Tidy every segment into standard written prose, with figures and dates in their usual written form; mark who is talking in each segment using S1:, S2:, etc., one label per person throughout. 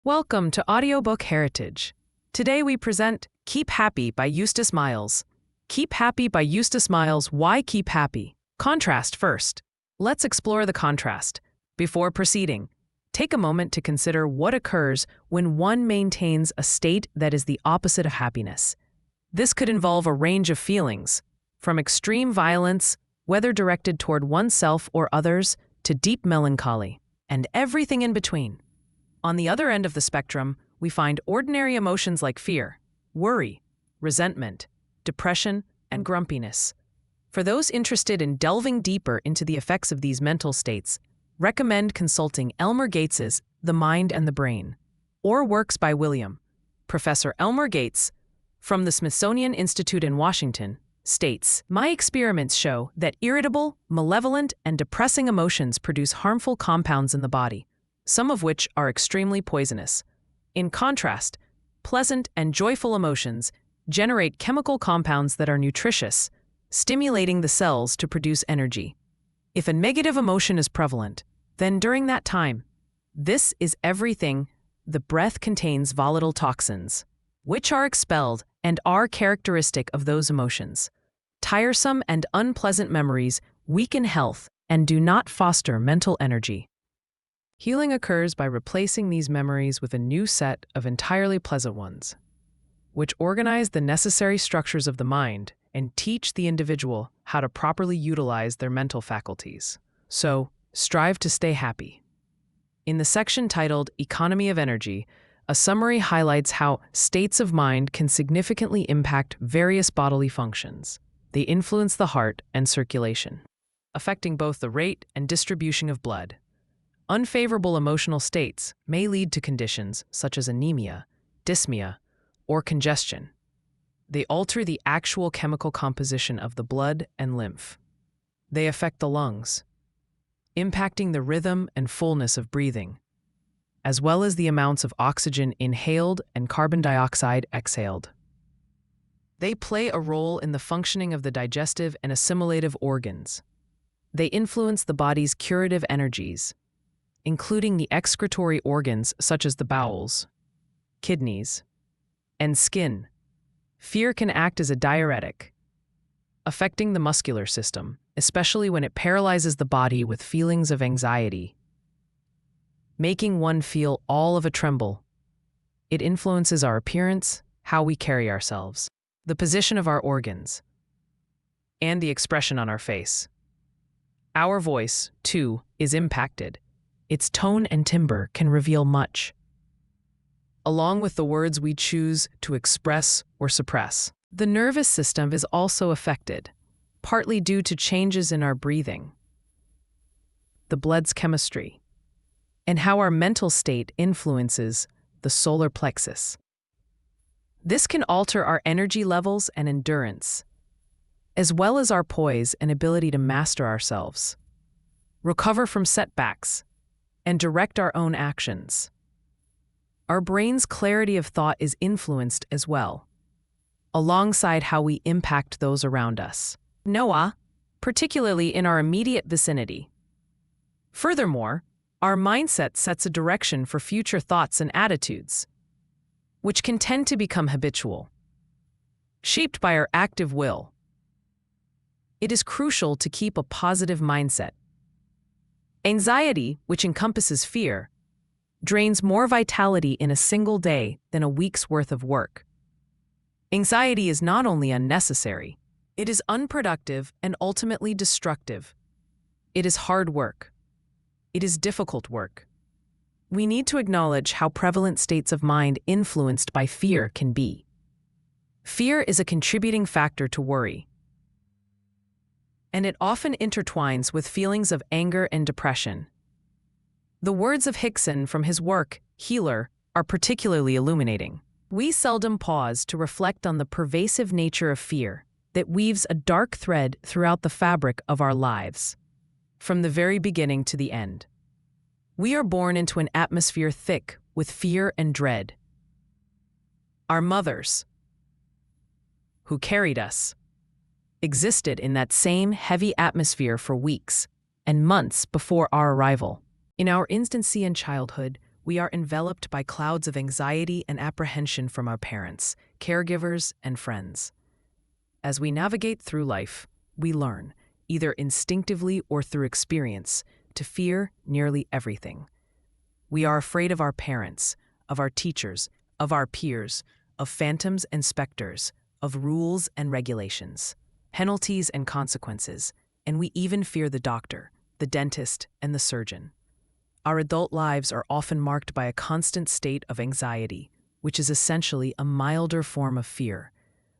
S1: Welcome to AudioBook Heritage. Today we present Keep Happy by Eustace Miles. Keep Happy by Eustace Miles. Why keep happy? Contrast first. Let's explore the contrast. Before proceeding, take a moment to consider what occurs when one maintains a state that is the opposite of happiness. This could involve a range of feelings, from extreme violence, whether directed toward oneself or others, to deep melancholy, and everything in between. On the other end of the spectrum, we find ordinary emotions like fear, worry, resentment, depression, and grumpiness. For those interested in delving deeper into the effects of these mental states, recommend consulting Elmer Gates's The Mind and the Brain, or works by Professor Elmer Gates, from the Smithsonian Institute in Washington, states, "My experiments show that irritable, malevolent, and depressing emotions produce harmful compounds in the body, some of which are extremely poisonous. In contrast, pleasant and joyful emotions generate chemical compounds that are nutritious, stimulating the cells to produce energy. If a negative emotion is prevalent, then during that time, this is everything, the breath contains volatile toxins, which are expelled and are characteristic of those emotions. Tiresome and unpleasant memories weaken health and do not foster mental energy. Healing occurs by replacing these memories with a new set of entirely pleasant ones, which organize the necessary structures of the mind and teach the individual how to properly utilize their mental faculties. So, strive to stay happy." In the section titled Economy of Energy, a summary highlights how states of mind can significantly impact various bodily functions. They influence the heart and circulation, affecting both the rate and distribution of blood. Unfavorable emotional states may lead to conditions such as anemia, dyspnea, or congestion. They alter the actual chemical composition of the blood and lymph. They affect the lungs, impacting the rhythm and fullness of breathing, as well as the amounts of oxygen inhaled and carbon dioxide exhaled. They play a role in the functioning of the digestive and assimilative organs. They influence the body's curative energies, including the excretory organs such as the bowels, kidneys, and skin. Fear can act as a diuretic, affecting the muscular system, especially when it paralyzes the body with feelings of anxiety, making one feel all of a tremble. It influences our appearance, how we carry ourselves, the position of our organs, and the expression on our face. Our voice, too, is impacted. Its tone and timbre can reveal much, along with the words we choose to express or suppress. The nervous system is also affected, partly due to changes in our breathing, the blood's chemistry, and how our mental state influences the solar plexus. This can alter our energy levels and endurance, as well as our poise and ability to master ourselves, recover from setbacks, and direct our own actions. Our brain's clarity of thought is influenced as well, alongside how we impact those around us, particularly in our immediate vicinity. Furthermore, our mindset sets a direction for future thoughts and attitudes, which can tend to become habitual, shaped by our active will. It is crucial to keep a positive mindset. Anxiety, which encompasses fear, drains more vitality in a single day than a week's worth of work. Anxiety is not only unnecessary, it is unproductive and ultimately destructive. It is hard work. It is difficult work. We need to acknowledge how prevalent states of mind influenced by fear can be. Fear is a contributing factor to worry, and it often intertwines with feelings of anger and depression. The words of Hickson from his work, Healer, are particularly illuminating. We seldom pause to reflect on the pervasive nature of fear that weaves a dark thread throughout the fabric of our lives, from the very beginning to the end. We are born into an atmosphere thick with fear and dread. Our mothers, who carried us, existed in that same heavy atmosphere for weeks and months before our arrival. In our infancy and childhood, we are enveloped by clouds of anxiety and apprehension from our parents, caregivers, and friends. As we navigate through life, we learn, either instinctively or through experience, to fear nearly everything. We are afraid of our parents, of our teachers, of our peers, of phantoms and specters, of rules and regulations, penalties and consequences, and we even fear the doctor, the dentist, and the surgeon. Our adult lives are often marked by a constant state of anxiety, which is essentially a milder form of fear.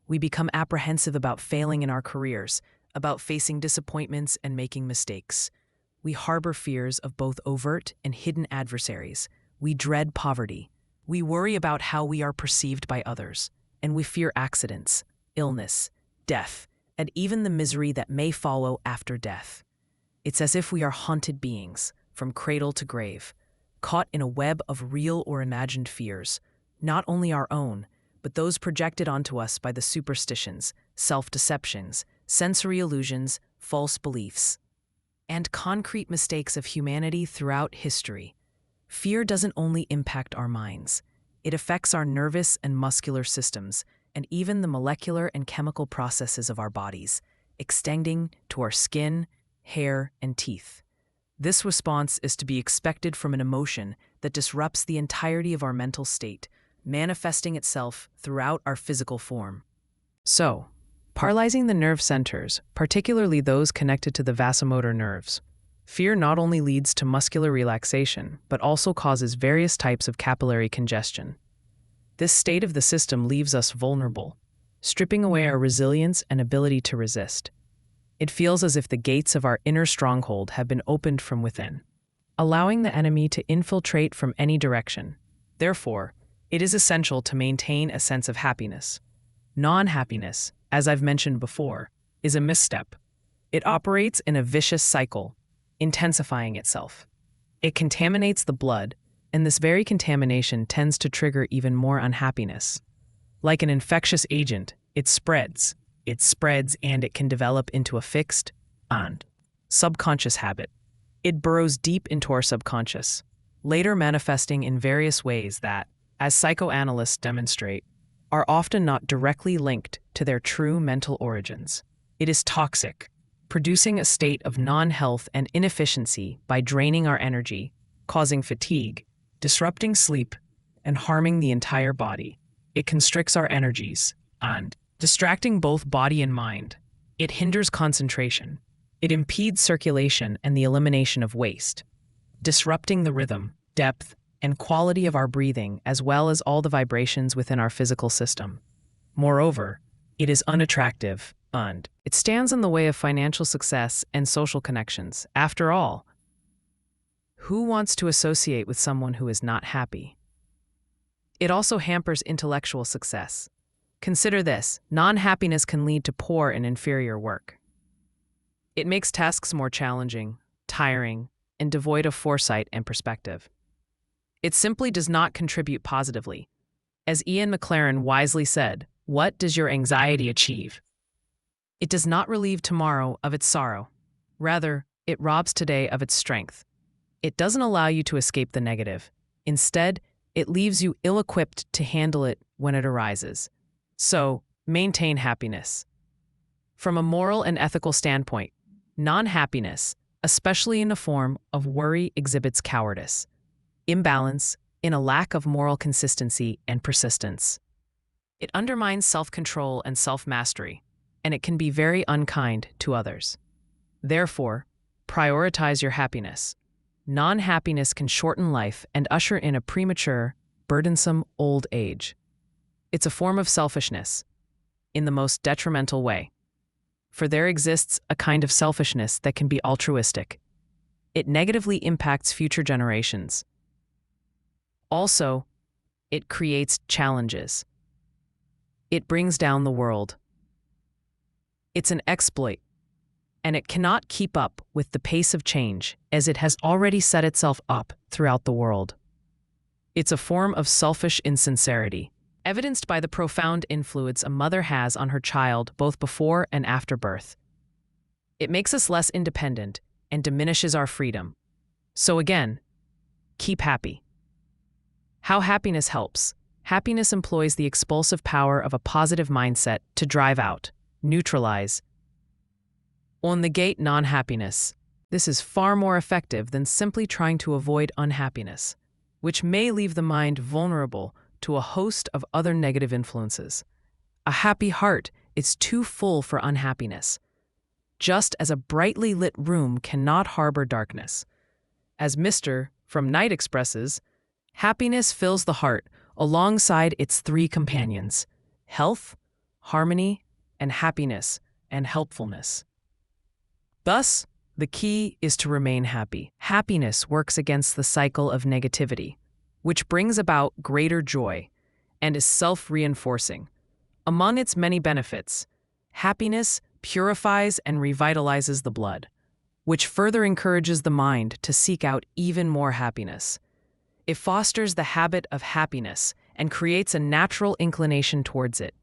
S1: We become apprehensive about failing in our careers, about facing disappointments and making mistakes. We harbor fears of both overt and hidden adversaries. We dread poverty. We worry about how we are perceived by others, and we fear accidents, illness, death, and even the misery that may follow after death. It's as if we are haunted beings, from cradle to grave, caught in a web of real or imagined fears, not only our own, but those projected onto us by the superstitions, self-deceptions, sensory illusions, false beliefs, and concrete mistakes of humanity throughout history. Fear doesn't only impact our minds. It affects our nervous and muscular systems, and even the molecular and chemical processes of our bodies, extending to our skin, hair, and teeth. This response is to be expected from an emotion that disrupts the entirety of our mental state, manifesting itself throughout our physical form. So, paralyzing the nerve centers, particularly those connected to the vasomotor nerves, fear not only leads to muscular relaxation, but also causes various types of capillary congestion. This state of the system leaves us vulnerable, stripping away our resilience and ability to resist. It feels as if the gates of our inner stronghold have been opened from within, allowing the enemy to infiltrate from any direction. Therefore, it is essential to maintain a sense of happiness. Non-happiness, as I've mentioned before, is a misstep. It operates in a vicious cycle, intensifying itself. It contaminates the blood, and this very contamination tends to trigger even more unhappiness. Like an infectious agent, it spreads, and it can develop into a fixed and subconscious habit. It burrows deep into our subconscious, later manifesting in various ways that, as psychoanalysts demonstrate, are often not directly linked to their true mental origins. It is toxic, producing a state of non-health and inefficiency by draining our energy, causing fatigue, disrupting sleep, and harming the entire body. It constricts our energies, and, distracting both body and mind, it hinders concentration. It impedes circulation and the elimination of waste, disrupting the rhythm, depth, and quality of our breathing as well as all the vibrations within our physical system. Moreover, it is unattractive, and it stands in the way of financial success and social connections. After all, who wants to associate with someone who is not happy? It also hampers intellectual success. Consider this: non-happiness can lead to poor and inferior work. It makes tasks more challenging, tiring, and devoid of foresight and perspective. It simply does not contribute positively. As Ian McLaren wisely said, "What does your anxiety achieve? It does not relieve tomorrow of its sorrow. Rather, it robs today of its strength. It doesn't allow you to escape the negative. Instead, it leaves you ill-equipped to handle it when it arises." So, maintain happiness. From a moral and ethical standpoint, non-happiness, especially in the form of worry, exhibits cowardice, imbalance, in a lack of moral consistency and persistence. It undermines self-control and self-mastery, and it can be very unkind to others. Therefore, prioritize your happiness. Non-happiness can shorten life and usher in a premature, burdensome old age. It's a form of selfishness, in the most detrimental way. For there exists a kind of selfishness that can be altruistic. It negatively impacts future generations. Also, it creates challenges. It brings down the world. It's an exploit, and it cannot keep up with the pace of change as it has already set itself up throughout the world. It's a form of selfish insincerity, evidenced by the profound influence a mother has on her child both before and after birth. It makes us less independent and diminishes our freedom. So again, keep happy. How happiness helps. Happiness employs the expulsive power of a positive mindset to drive out, neutralize, or negate non-happiness. This is far more effective than simply trying to avoid unhappiness, which may leave the mind vulnerable to a host of other negative influences. A happy heart is too full for unhappiness, just as a brightly lit room cannot harbor darkness. As Mr. from Night expresses, happiness fills the heart alongside its three companions: health, harmony, and happiness and helpfulness. Thus, the key is to remain happy. Happiness works against the cycle of negativity, which brings about greater joy and is self-reinforcing. Among its many benefits, happiness purifies and revitalizes the blood, which further encourages the mind to seek out even more happiness. It fosters the habit of happiness and creates a natural inclination towards it,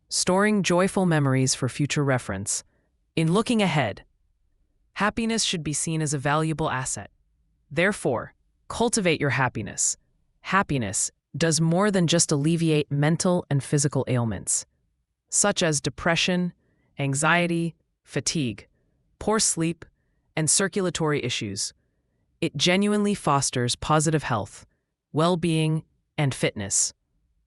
S1: storing joyful memories for future reference. In looking ahead, happiness should be seen as a valuable asset. Therefore, cultivate your happiness. Happiness does more than just alleviate mental and physical ailments, such as depression, anxiety, fatigue, poor sleep, and circulatory issues. It genuinely fosters positive health, well-being, and fitness,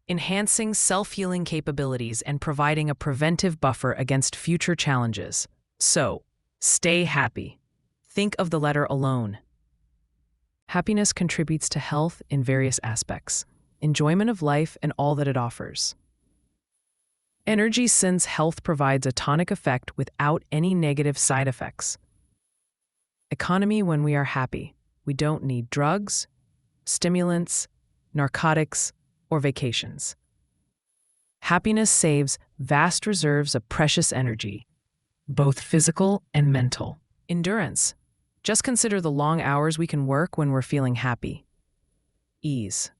S1: enhancing self-healing capabilities and providing a preventive buffer against future challenges. So, stay happy. Think of the letter alone. Happiness contributes to health in various aspects, enjoyment of life and all that it offers. Energy, since health provides a tonic effect without any negative side effects. Economy, when we are happy, we don't need drugs, stimulants, narcotics, or vacations. Happiness saves vast reserves of precious energy, both physical and mental. Endurance. Just consider the long hours we can work when we're feeling happy. Ease.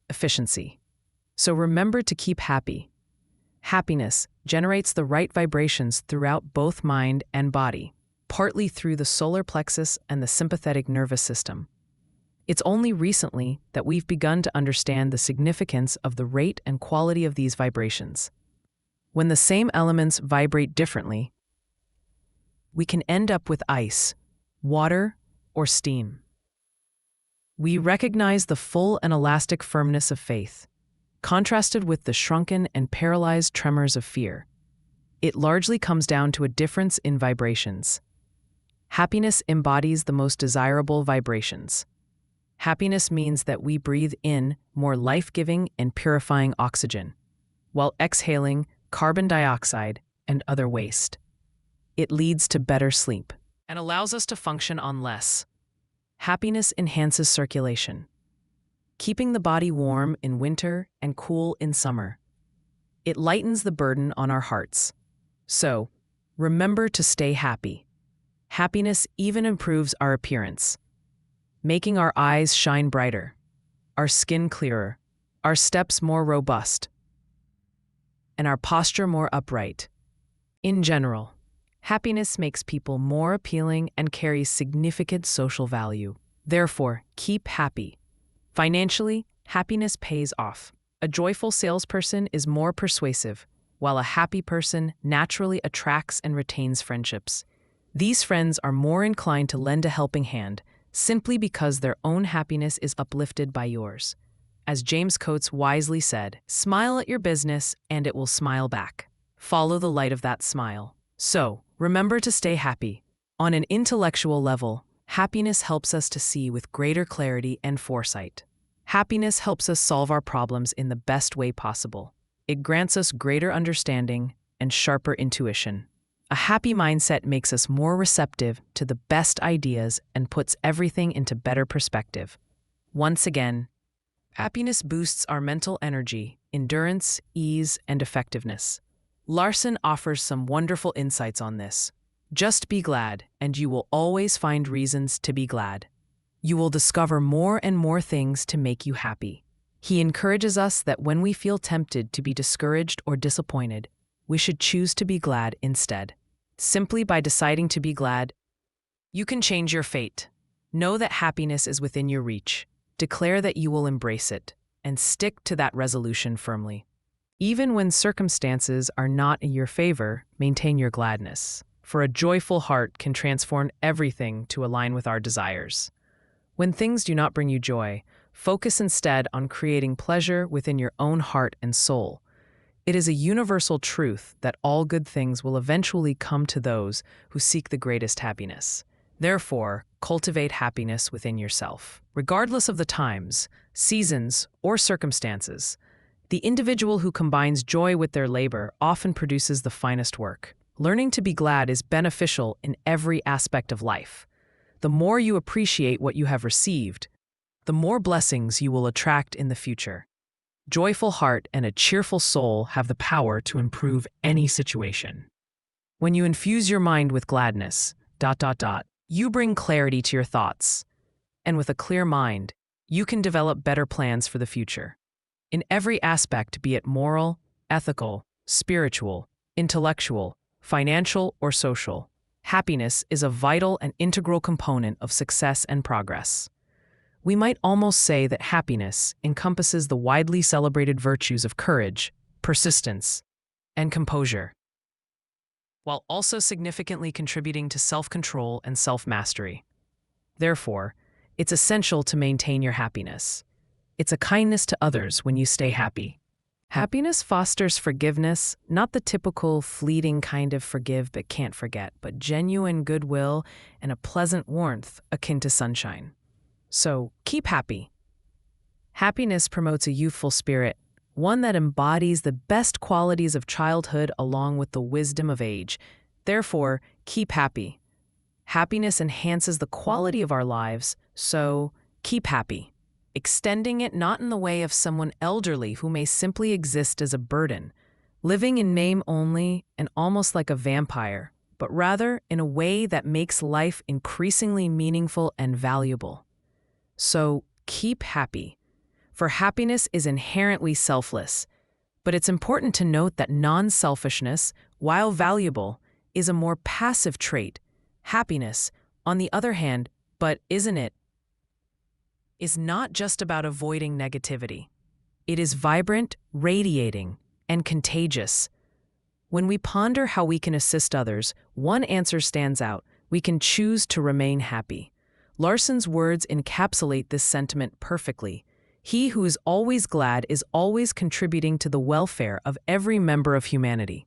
S1: Efficiency. So remember to keep happy. Happiness generates the right vibrations throughout both mind and body, partly through the solar plexus and the sympathetic nervous system. It's only recently that we've begun to understand the significance of the rate and quality of these vibrations. When the same elements vibrate differently, we can end up with ice, water, or steam. We recognize the full and elastic firmness of faith, contrasted with the shrunken and paralyzed tremors of fear. It largely comes down to a difference in vibrations. Happiness embodies the most desirable vibrations. Happiness means that we breathe in more life-giving and purifying oxygen, while exhaling carbon dioxide and other waste. It leads to better sleep and allows us to function on less. Happiness enhances circulation, keeping the body warm in winter and cool in summer. It lightens the burden on our hearts. So, remember to stay happy. Happiness even improves our appearance, making our eyes shine brighter, our skin clearer, our steps more robust, and our posture more upright. In general, happiness makes people more appealing and carries significant social value. Therefore, keep happy. Financially, happiness pays off. A joyful salesperson is more persuasive, while a happy person naturally attracts and retains friendships. These friends are more inclined to lend a helping hand simply because their own happiness is uplifted by yours. As James Coates wisely said, "Smile at your business and it will smile back. Follow the light of that smile." So, remember to stay happy. On an intellectual level, happiness helps us to see with greater clarity and foresight. Happiness helps us solve our problems in the best way possible. It grants us greater understanding and sharper intuition. A happy mindset makes us more receptive to the best ideas and puts everything into better perspective. Once again, happiness boosts our mental energy, endurance, ease, and effectiveness. Larson offers some wonderful insights on this. Just be glad, and you will always find reasons to be glad. You will discover more and more things to make you happy. He encourages us that when we feel tempted to be discouraged or disappointed, we should choose to be glad instead. Simply by deciding to be glad, you can change your fate. Know that happiness is within your reach. Declare that you will embrace it. and stick to that resolution firmly. Even when circumstances are not in your favor, maintain your gladness, for a joyful heart can transform everything to align with our desires. When things do not bring you joy, focus instead on creating pleasure within your own heart and soul. It is a universal truth that all good things will eventually come to those who seek the greatest happiness. Therefore, cultivate happiness within yourself. Regardless of the times, seasons, or circumstances, the individual who combines joy with their labor often produces the finest work. Learning to be glad is beneficial in every aspect of life. The more you appreciate what you have received, the more blessings you will attract in the future. Joyful heart and a cheerful soul have the power to improve any situation. When you infuse your mind with gladness, you bring clarity to your thoughts. And with a clear mind, you can develop better plans for the future. In every aspect, be it moral, ethical, spiritual, intellectual, financial, or social, happiness is a vital and integral component of success and progress. We might almost say that happiness encompasses the widely celebrated virtues of courage, persistence, and composure, while also significantly contributing to self-control and self-mastery. Therefore, it's essential to maintain your happiness. It's a kindness to others when you stay happy. Happiness fosters forgiveness, not the typical fleeting kind of forgive but can't forget, but genuine goodwill and a pleasant warmth akin to sunshine. So, keep happy. Happiness promotes a youthful spirit, one that embodies the best qualities of childhood along with the wisdom of age. Therefore, keep happy. Happiness enhances the quality of our lives, so keep happy. Extending it not in the way of someone elderly who may simply exist as a burden, living in name only and almost like a vampire, but rather in a way that makes life increasingly meaningful and valuable. So, keep happy, for happiness is inherently selfless, but it's important to note that non-selfishness, while valuable, is a more passive trait. Happiness, on the other hand, is not just about avoiding negativity. It is vibrant, radiating, and contagious. When we ponder how we can assist others, one answer stands out: we can choose to remain happy. Larson's words encapsulate this sentiment perfectly. He who is always glad is always contributing to the welfare of every member of humanity.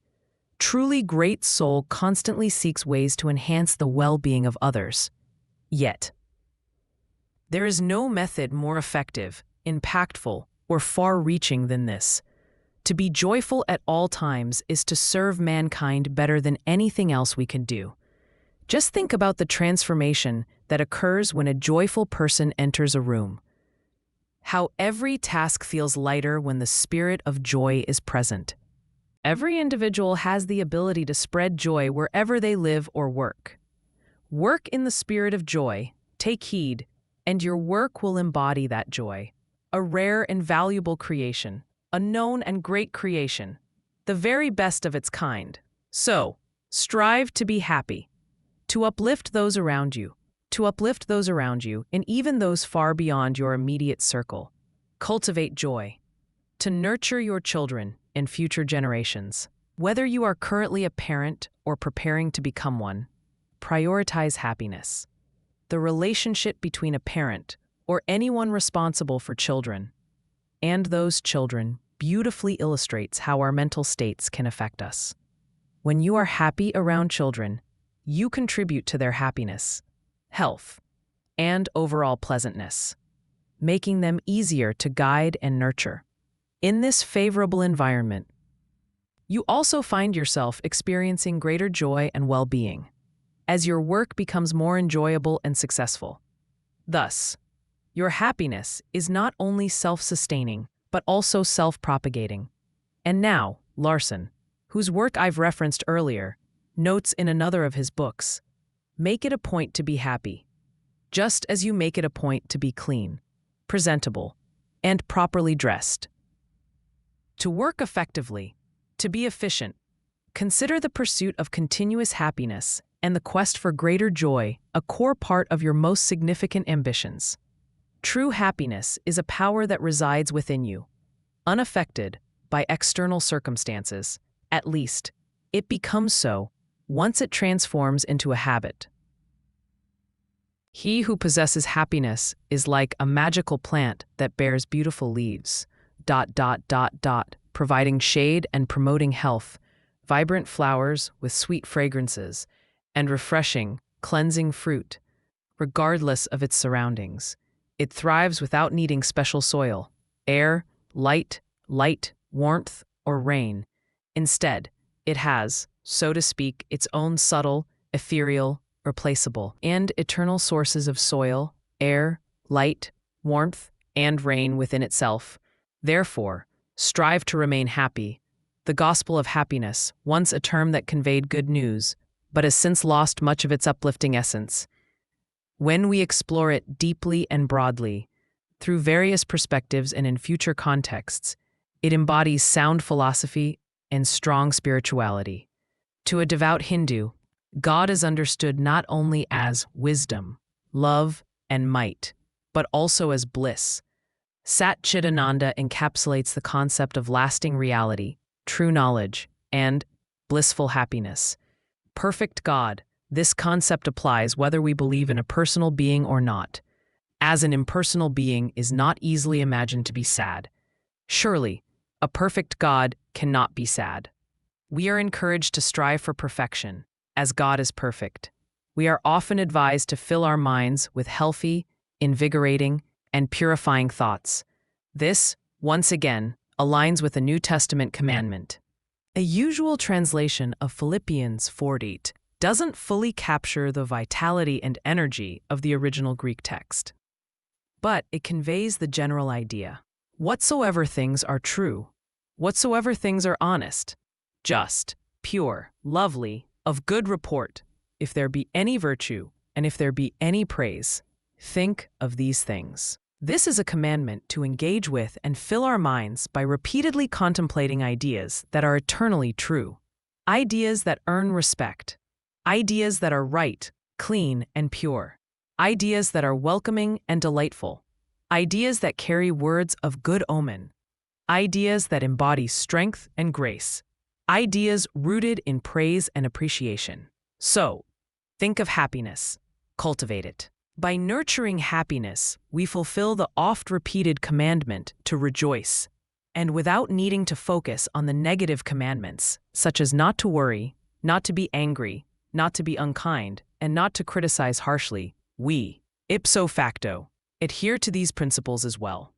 S1: Truly great soul constantly seeks ways to enhance the well-being of others. Yet, there is no method more effective, impactful, or far-reaching than this. To be joyful at all times is to serve mankind better than anything else we can do. Just think about the transformation that occurs when a joyful person enters a room. How every task feels lighter when the spirit of joy is present. Every individual has the ability to spread joy wherever they live or work. Work in the spirit of joy, take heed, and your work will embody that joy. A rare and valuable creation, a known and great creation, the very best of its kind. So, strive to be happy, to uplift those around you, and even those far beyond your immediate circle. Cultivate joy, to nurture your children and future generations. Whether you are currently a parent or preparing to become one, prioritize happiness. The relationship between a parent or anyone responsible for children and those children beautifully illustrates how our mental states can affect us. When you are happy around children, you contribute to their happiness, health, and overall pleasantness, making them easier to guide and nurture. In this favorable environment, you also find yourself experiencing greater joy and well-being as your work becomes more enjoyable and successful. Thus, your happiness is not only self-sustaining, but also self-propagating. And now, Larson, whose work I've referenced earlier, notes in another of his books, make it a point to be happy, just as you make it a point to be clean, presentable, and properly dressed. To work effectively, to be efficient, consider the pursuit of continuous happiness and the quest for greater joy a core part of your most significant ambitions. True happiness is a power that resides within you, unaffected by external circumstances. At least, it becomes so once it transforms into a habit. He who possesses happiness is like a magical plant that bears beautiful leaves, providing shade and promoting health, vibrant flowers with sweet fragrances, and refreshing, cleansing fruit, regardless of its surroundings. It thrives without needing special soil, air, light, warmth, or rain. Instead, it has, so to speak, its own subtle, ethereal, replaceable, and eternal sources of soil, air, light, warmth, and rain within itself. Therefore, strive to remain happy. The gospel of happiness, once a term that conveyed good news, but has since lost much of its uplifting essence. When we explore it deeply and broadly, through various perspectives and in future contexts, it embodies sound philosophy and strong spirituality. To a devout Hindu, God is understood not only as wisdom, love, and might, but also as bliss. Sat Chidananda encapsulates the concept of lasting reality, true knowledge, and blissful happiness. Perfect God, this concept applies whether we believe in a personal being or not, as an impersonal being is not easily imagined to be sad. Surely, a perfect God cannot be sad. We are encouraged to strive for perfection, as God is perfect. We are often advised to fill our minds with healthy, invigorating, and purifying thoughts. This, once again, aligns with a New Testament commandment. A usual translation of Philippians 4:8 doesn't fully capture the vitality and energy of the original Greek text, but it conveys the general idea. Whatsoever things are true, whatsoever things are honest, just, pure, lovely, of good report, if there be any virtue, and if there be any praise, think of these things. This is a commandment to engage with and fill our minds by repeatedly contemplating ideas that are eternally true, ideas that earn respect, ideas that are right, clean, and pure, ideas that are welcoming and delightful, ideas that carry words of good omen, ideas that embody strength and grace, ideas rooted in praise and appreciation. So, think of happiness, cultivate it. By nurturing happiness, we fulfill the oft-repeated commandment to rejoice, and without needing to focus on the negative commandments, such as not to worry, not to be angry, not to be unkind, and not to criticize harshly, we, ipso facto, adhere to these principles as well.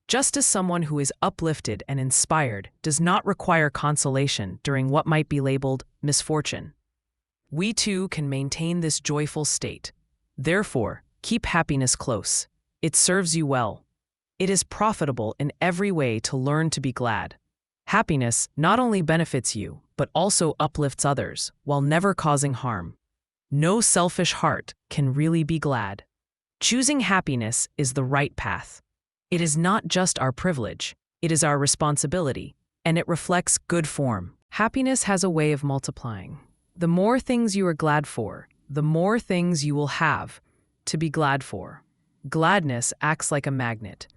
S1: Just as someone who is uplifted and inspired does not require consolation during what might be labeled misfortune, we too can maintain this joyful state. Therefore, keep happiness close. It serves you well. It is profitable in every way to learn to be glad. Happiness not only benefits you, but also uplifts others while never causing harm. No selfish heart can really be glad. Choosing happiness is the right path. It is not just our privilege, it is our responsibility, and it reflects good form. Happiness has a way of multiplying. The more things you are glad for, the more things you will have to be glad for. Gladness acts like a magnet.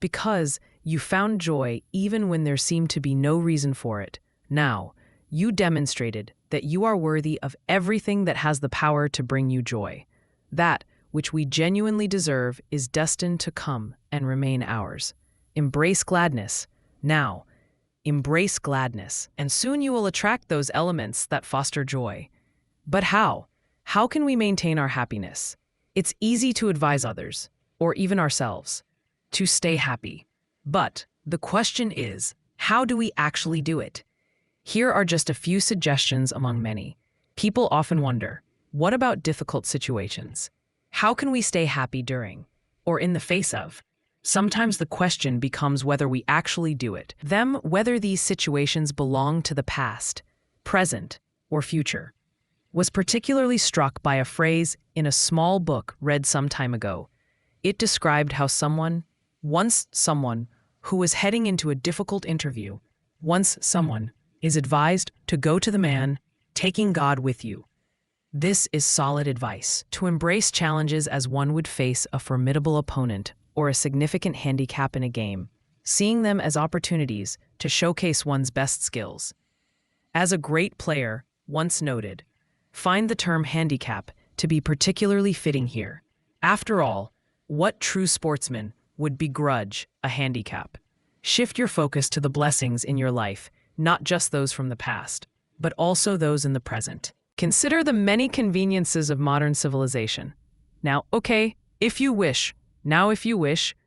S1: Because you found joy even when there seemed to be no reason for it, now, you demonstrated that you are worthy of everything that has the power to bring you joy. That which we genuinely deserve is destined to come and remain ours. Embrace gladness. Now, embrace gladness, and soon you will attract those elements that foster joy. But how? How can we maintain our happiness? It's easy to advise others, or even ourselves, to stay happy. But the question is, how do we actually do it? Here are just a few suggestions among many. People often wonder, what about difficult situations? How can we stay happy during, or in the face of? Sometimes the question becomes whether we actually do it. Whether these situations belong to the past, present, or future. Was particularly struck by a phrase in a small book read some time ago. It described how someone who was heading into a difficult interview, is advised to go to the man, taking God with you. This is solid advice, to embrace challenges as one would face a formidable opponent, or a significant handicap in a game, seeing them as opportunities to showcase one's best skills. As a great player once noted, find the term handicap to be particularly fitting here. After all, what true sportsman would begrudge a handicap? Shift your focus to the blessings in your life, not just those from the past, but also those in the present. Consider the many conveniences of modern civilization. Now, if you wish,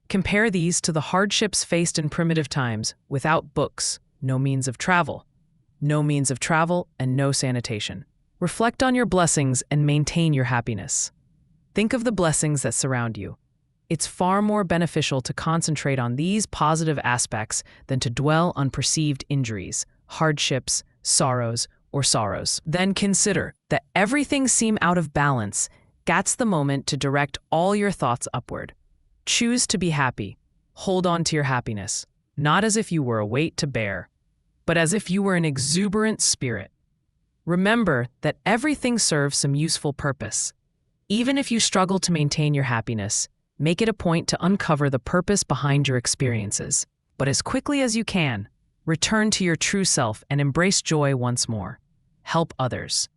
S1: compare these to the hardships faced in primitive times without books, no means of travel, and no sanitation. Reflect on your blessings and maintain your happiness. Think of the blessings that surround you. It's far more beneficial to concentrate on these positive aspects than to dwell on perceived injuries, hardships, sorrows. Then consider that everything seem out of balance. That's the moment to direct all your thoughts upward. Choose to be happy. Hold on to your happiness, not as if you were a weight to bear, but as if you were an exuberant spirit. Remember that everything serves some useful purpose. Even if you struggle to maintain your happiness, make it a point to uncover the purpose behind your experiences. But as quickly as you can, return to your true self and embrace joy once more. Help others.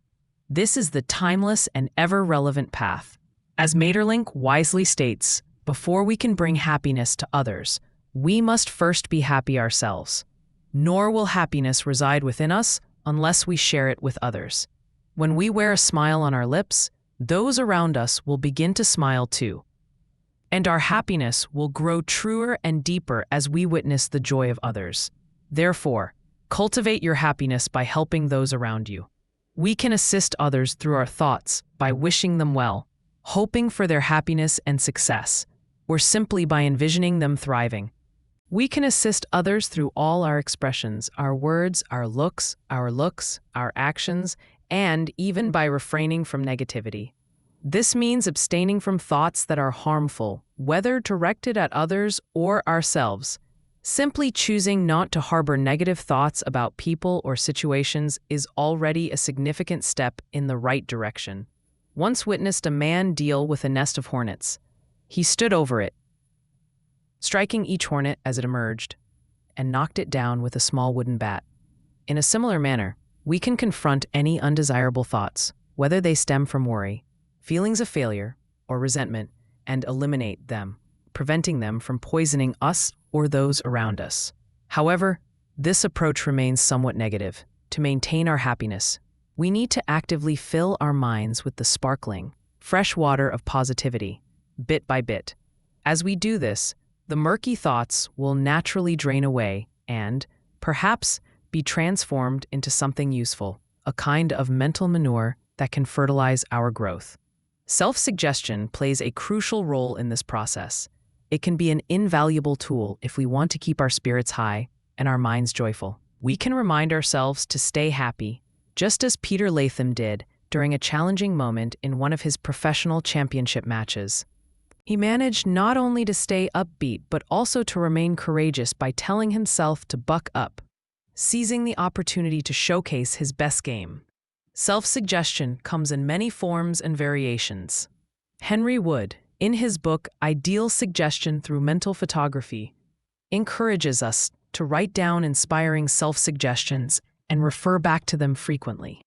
S1: This is the timeless and ever-relevant path. As Maeterlinck wisely states, before we can bring happiness to others, we must first be happy ourselves. Nor will happiness reside within us unless we share it with others. When we wear a smile on our lips, those around us will begin to smile too. And our happiness will grow truer and deeper as we witness the joy of others. Therefore, cultivate your happiness by helping those around you. We can assist others through our thoughts by wishing them well, hoping for their happiness and success, or simply by envisioning them thriving. We can assist others through all our expressions, our words, our looks, our actions, and even by refraining from negativity. This means abstaining from thoughts that are harmful, whether directed at others or ourselves. Simply choosing not to harbor negative thoughts about people or situations is already a significant step in the right direction. Once witnessed a man deal with a nest of hornets. He stood over it, striking each hornet as it emerged, and knocked it down with a small wooden bat. In a similar manner, we can confront any undesirable thoughts, whether they stem from worry, feelings of failure, or resentment, and eliminate them, preventing them from poisoning us or those around us. However, this approach remains somewhat negative. To maintain our happiness, we need to actively fill our minds with the sparkling, fresh water of positivity, bit by bit. As we do this, the murky thoughts will naturally drain away and, perhaps, be transformed into something useful, a kind of mental manure that can fertilize our growth. Self-suggestion plays a crucial role in this process. It can be an invaluable tool if we want to keep our spirits high and our minds joyful. We can remind ourselves to stay happy, just as Peter Latham did during a challenging moment in one of his professional championship matches. He managed not only to stay upbeat but also to remain courageous by telling himself to buck up, seizing the opportunity to showcase his best game. Self-suggestion comes in many forms and variations. Henry Wood, in his book Ideal Suggestion Through Mental Photography, encourages us to write down inspiring self-suggestions and refer back to them frequently.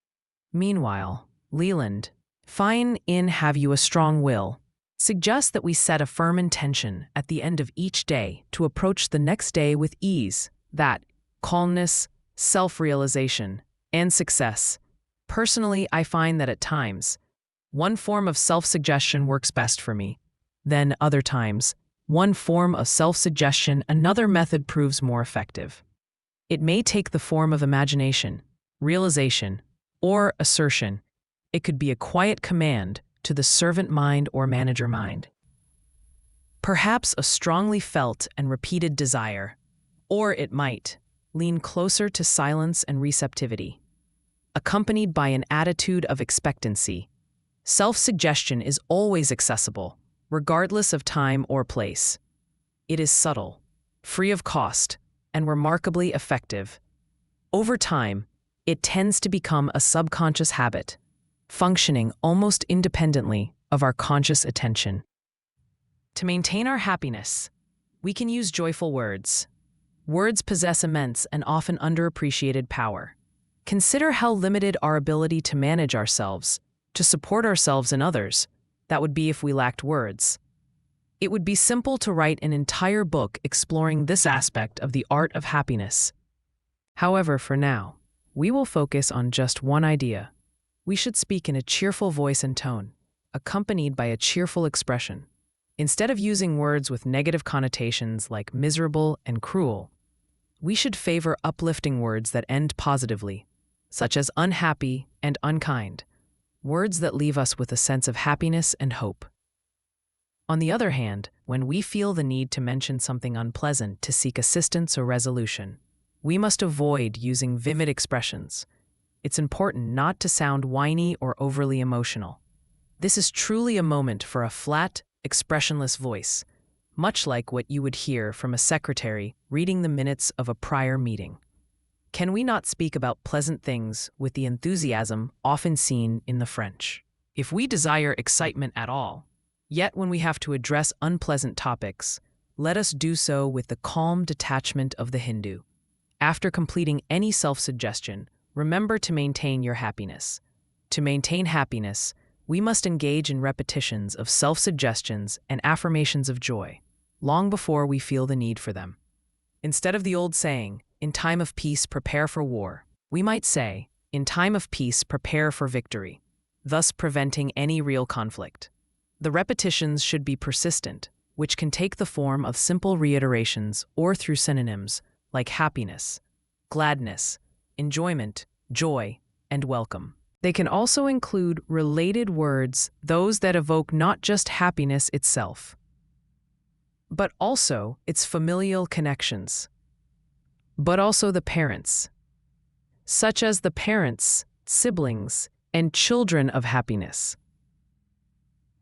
S1: Meanwhile, Leland, fine in Have You a Strong Will, suggests that we set a firm intention at the end of each day to approach the next day with ease, that calmness, self-realization, and success. Personally, I find that at times, one form of self-suggestion works best for me. Then, other times, one form of self-suggestion, another method proves more effective. It may take the form of imagination, realization, or assertion. It could be a quiet command to the servant mind or manager mind. Perhaps a strongly felt and repeated desire, or it might lean closer to silence and receptivity, accompanied by an attitude of expectancy. Self-suggestion is always accessible, regardless of time or place. It is subtle, free of cost, and remarkably effective. Over time, it tends to become a subconscious habit, functioning almost independently of our conscious attention. To maintain our happiness, we can use joyful words. Words possess immense and often underappreciated power. Consider how limited our ability to manage ourselves, to support ourselves and others, that would be if we lacked words. It would be simple to write an entire book exploring this aspect of the art of happiness. However, for now, we will focus on just one idea. We should speak in a cheerful voice and tone, accompanied by a cheerful expression. Instead of using words with negative connotations like miserable and cruel, we should favor uplifting words that end positively, such as unhappy and unkind, words that leave us with a sense of happiness and hope. On the other hand, when we feel the need to mention something unpleasant to seek assistance or resolution, we must avoid using vivid expressions. It's important not to sound whiny or overly emotional. This is truly a moment for a flat, expressionless voice, much like what you would hear from a secretary reading the minutes of a prior meeting. Can we not speak about pleasant things with the enthusiasm often seen in the French? If we desire excitement at all, yet when we have to address unpleasant topics, let us do so with the calm detachment of the Hindu. After completing any self-suggestion, remember to maintain your happiness. To maintain happiness, we must engage in repetitions of self-suggestions and affirmations of joy, long before we feel the need for them. Instead of the old saying, "In time of peace, prepare for war," we might say, "In time of peace, prepare for victory," thus preventing any real conflict. The repetitions should be persistent, which can take the form of simple reiterations or through synonyms like happiness, gladness, enjoyment, joy, and welcome. They can also include related words, those that evoke not just happiness itself, but also its familial connections, but also the parents, such as the parents, siblings, and children of happiness.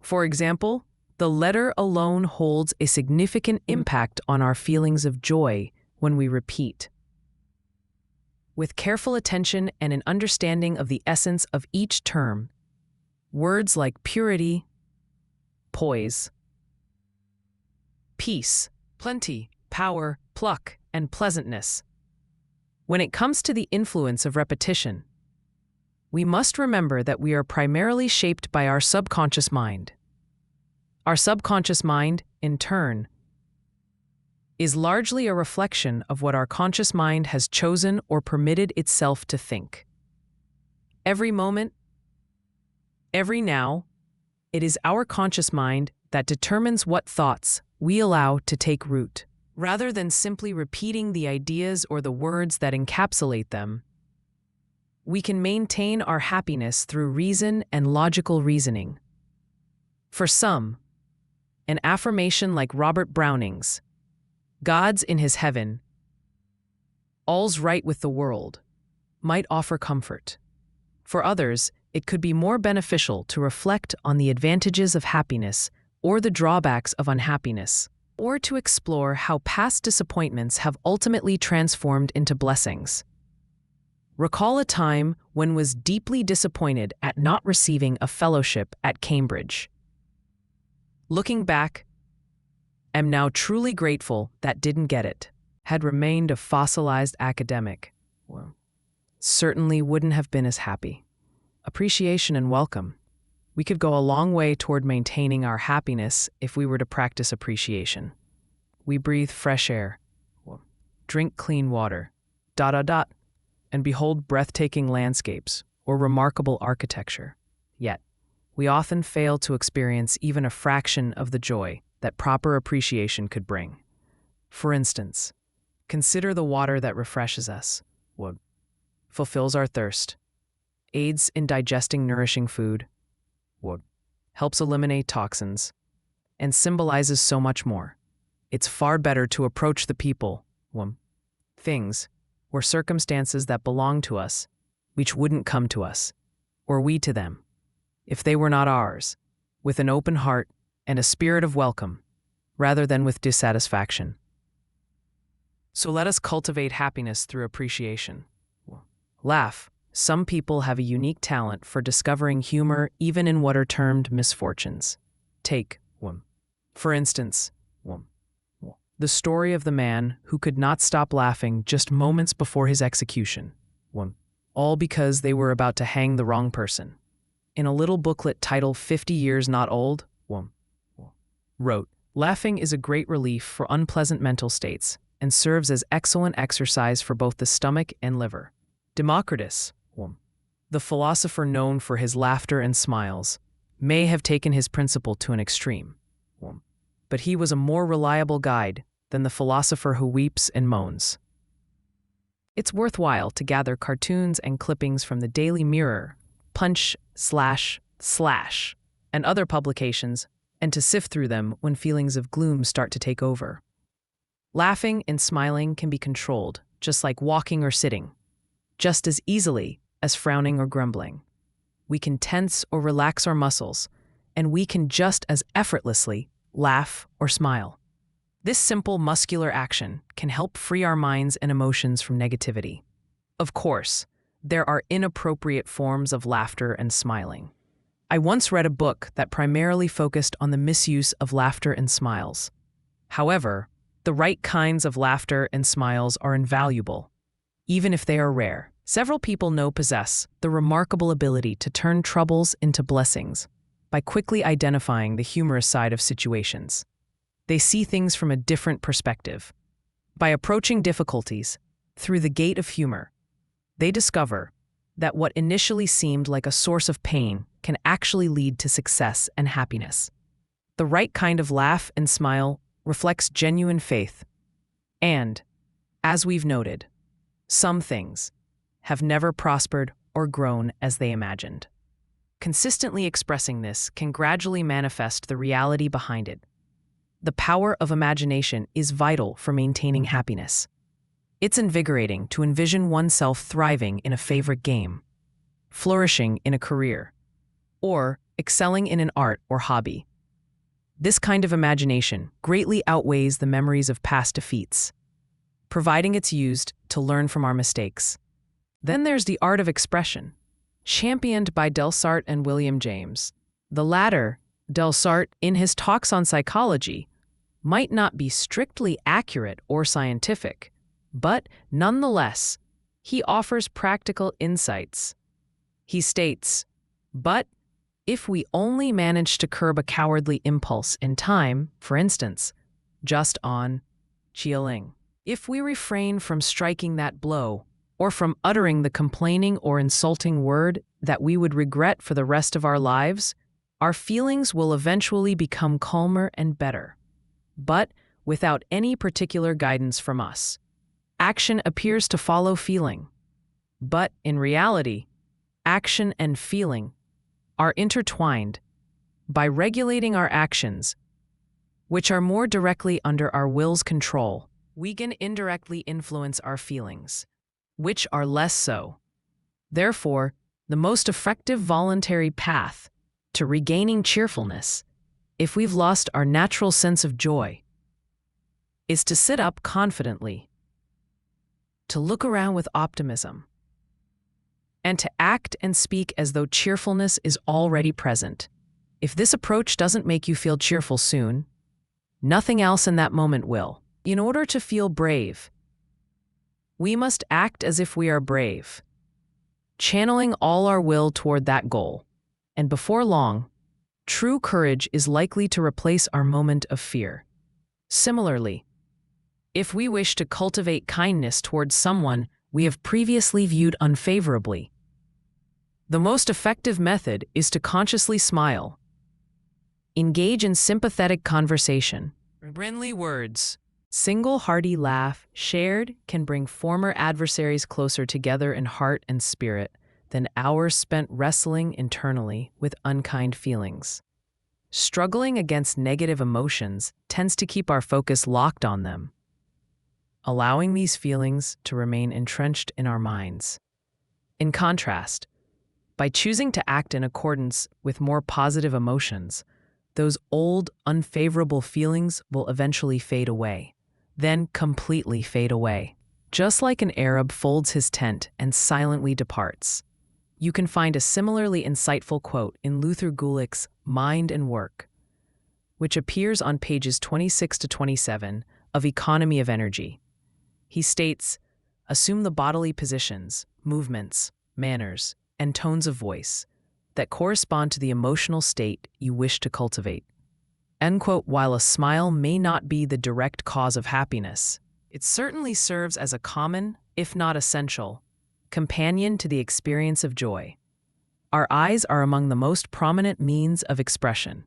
S1: For example, the letter alone holds a significant impact on our feelings of joy when we repeat. With careful attention and an understanding of the essence of each term, words like purity, poise, peace, plenty, power, pluck, and pleasantness. When it comes to the influence of repetition, we must remember that we are primarily shaped by our subconscious mind. Our subconscious mind, in turn, is largely a reflection of what our conscious mind has chosen or permitted itself to think. Every moment, every now, it is our conscious mind that determines what thoughts we allow to take root. Rather than simply repeating the ideas or the words that encapsulate them, we can maintain our happiness through reason and logical reasoning. For some, an affirmation like Robert Browning's, "God's in his heaven, all's right with the world," might offer comfort. For others, it could be more beneficial to reflect on the advantages of happiness or the drawbacks of unhappiness, or to explore how past disappointments have ultimately transformed into blessings. Recall a time when was deeply disappointed at not receiving a fellowship at Cambridge. Looking back, am now truly grateful that didn't get it. Had remained a fossilized academic, well, certainly wouldn't have been as happy. Appreciation and welcome. We could go a long way toward maintaining our happiness if we were to practice appreciation. We breathe fresh air, drink clean water, and behold breathtaking landscapes or remarkable architecture. Yet, we often fail to experience even a fraction of the joy that proper appreciation could bring. For instance, consider the water that refreshes us, fulfills our thirst, aids in digesting nourishing food, helps eliminate toxins, and symbolizes so much more. It's far better to approach the people, things, or circumstances that belong to us, which wouldn't come to us, or we to them, if they were not ours, with an open heart and a spirit of welcome, rather than with dissatisfaction. So let us cultivate happiness through appreciation. Laugh. Some people have a unique talent for discovering humor even in what are termed misfortunes. Take For instance, the story of the man who could not stop laughing just moments before his execution, all because they were about to hang the wrong person. In a little booklet titled 50 Years Not Old, wrote, "Laughing is a great relief for unpleasant mental states and serves as excellent exercise for both the stomach and liver." Democritus, the philosopher known for his laughter and smiles, may have taken his principle to an extreme, but he was a more reliable guide than the philosopher who weeps and moans. It's worthwhile to gather cartoons and clippings from the Daily Mirror, Punch, // and other publications, and to sift through them when feelings of gloom start to take over. Laughing and smiling can be controlled, just like walking or sitting, just as easily as frowning or grumbling. We can tense or relax our muscles, and we can just as effortlessly laugh or smile. This simple muscular action can help free our minds and emotions from negativity. Of course, there are inappropriate forms of laughter and smiling. I once read a book that primarily focused on the misuse of laughter and smiles. However, the right kinds of laughter and smiles are invaluable, even if they are rare. Several people possess the remarkable ability to turn troubles into blessings by quickly identifying the humorous side of situations. They see things from a different perspective. By approaching difficulties through the gate of humor, they discover that what initially seemed like a source of pain can actually lead to success and happiness. The right kind of laugh and smile reflects genuine faith. And, as we've noted, some things have never prospered or grown as they imagined. Consistently expressing this can gradually manifest the reality behind it. The power of imagination is vital for maintaining happiness. It's invigorating to envision oneself thriving in a favorite game, flourishing in a career, or excelling in an art or hobby. This kind of imagination greatly outweighs the memories of past defeats, providing it's used to learn from our mistakes. Then there's the art of expression, championed by Delsart and William James. The latter, Delsart, in his talks on psychology, might not be strictly accurate or scientific, but nonetheless, he offers practical insights. He states, "But if we only manage to curb a cowardly impulse in time, for instance, just on chilling, if we refrain from striking that blow, or from uttering the complaining or insulting word that we would regret for the rest of our lives, our feelings will eventually become calmer and better. But without any particular guidance from us, action appears to follow feeling. But in reality, action and feeling are intertwined. By regulating our actions, which are more directly under our will's control, we can indirectly influence our feelings, which are less so. Therefore, the most effective voluntary path to regaining cheerfulness, if we've lost our natural sense of joy, is to sit up confidently, to look around with optimism, and to act and speak as though cheerfulness is already present. If this approach doesn't make you feel cheerful soon, nothing else in that moment will. In order to feel brave, we must act as if we are brave, channeling all our will toward that goal. And before long, true courage is likely to replace our moment of fear. Similarly, if we wish to cultivate kindness towards someone we have previously viewed unfavorably, the most effective method is to consciously smile. Engage in sympathetic conversation. Friendly words. Single hearty laugh shared can bring former adversaries closer together in heart and spirit than hours spent wrestling internally with unkind feelings. Struggling against negative emotions tends to keep our focus locked on them, allowing these feelings to remain entrenched in our minds. In contrast, by choosing to act in accordance with more positive emotions, those old, unfavorable feelings will eventually fade away, then completely fade away. Just like an Arab folds his tent and silently departs. You can find a similarly insightful quote in Luther Gulick's Mind and Work, which appears on pages 26 to 27 of Economy of Energy. He states, assume the bodily positions, movements, manners, and tones of voice that correspond to the emotional state you wish to cultivate. End quote. While a smile may not be the direct cause of happiness, it certainly serves as a common, if not essential, companion to the experience of joy. Our eyes are among the most prominent means of expression.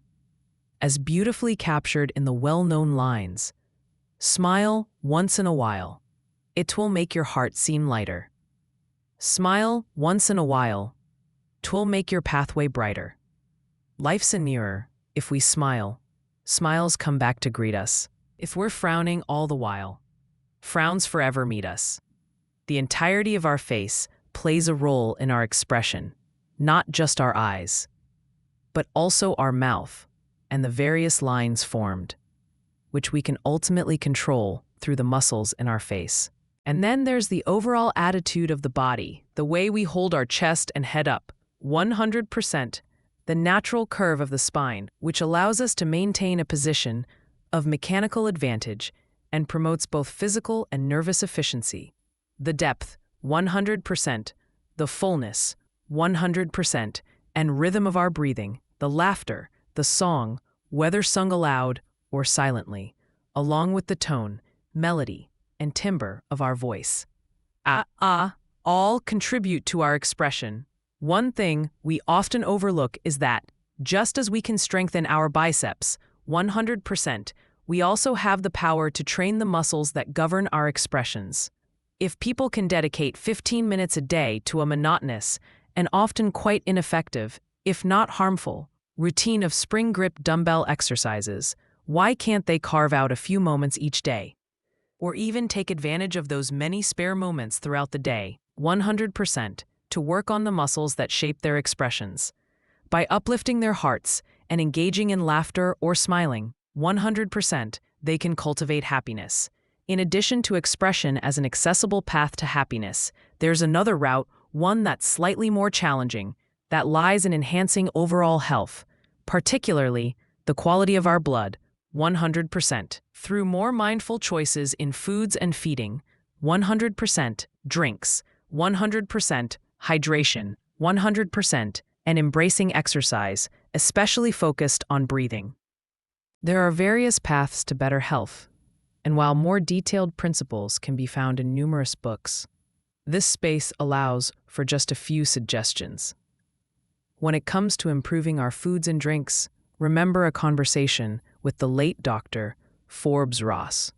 S1: As beautifully captured in the well-known lines, "Smile once in a while. It will make your heart seem lighter. Smile once in a while. 'Twill make your pathway brighter. Life's a mirror. If we smile, smiles come back to greet us. If we're frowning all the while, frowns forever meet us." The entirety of our face plays a role in our expression, not just our eyes, but also our mouth and the various lines formed, which we can ultimately control through the muscles in our face. And then there's the overall attitude of the body, the way we hold our chest and head up, 100%, the natural curve of the spine, which allows us to maintain a position of mechanical advantage and promotes both physical and nervous efficiency. The depth, 100%, the fullness, 100%, and rhythm of our breathing, the laughter, the song, whether sung aloud or silently, along with the tone, melody, and timbre of our voice. All contribute to our expression. One thing we often overlook is that, just as we can strengthen our biceps, 100%, we also have the power to train the muscles that govern our expressions. If people can dedicate 15 minutes a day to a monotonous and often quite ineffective, if not harmful, routine of spring grip dumbbell exercises, why can't they carve out a few moments each day? Or even take advantage of those many spare moments throughout the day, 100%, to work on the muscles that shape their expressions. By uplifting their hearts and engaging in laughter or smiling, 100%, they can cultivate happiness. In addition to expression as an accessible path to happiness, there's another route, one that's slightly more challenging, that lies in enhancing overall health, particularly the quality of our blood, 100%. Through more mindful choices in foods and feeding, 100%, drinks, 100%, hydration, 100%, and embracing exercise, especially focused on breathing. There are various paths to better health, and while more detailed principles can be found in numerous books, this space allows for just a few suggestions. When it comes to improving our foods and drinks, remember a conversation with the late Dr. Forbes Ross.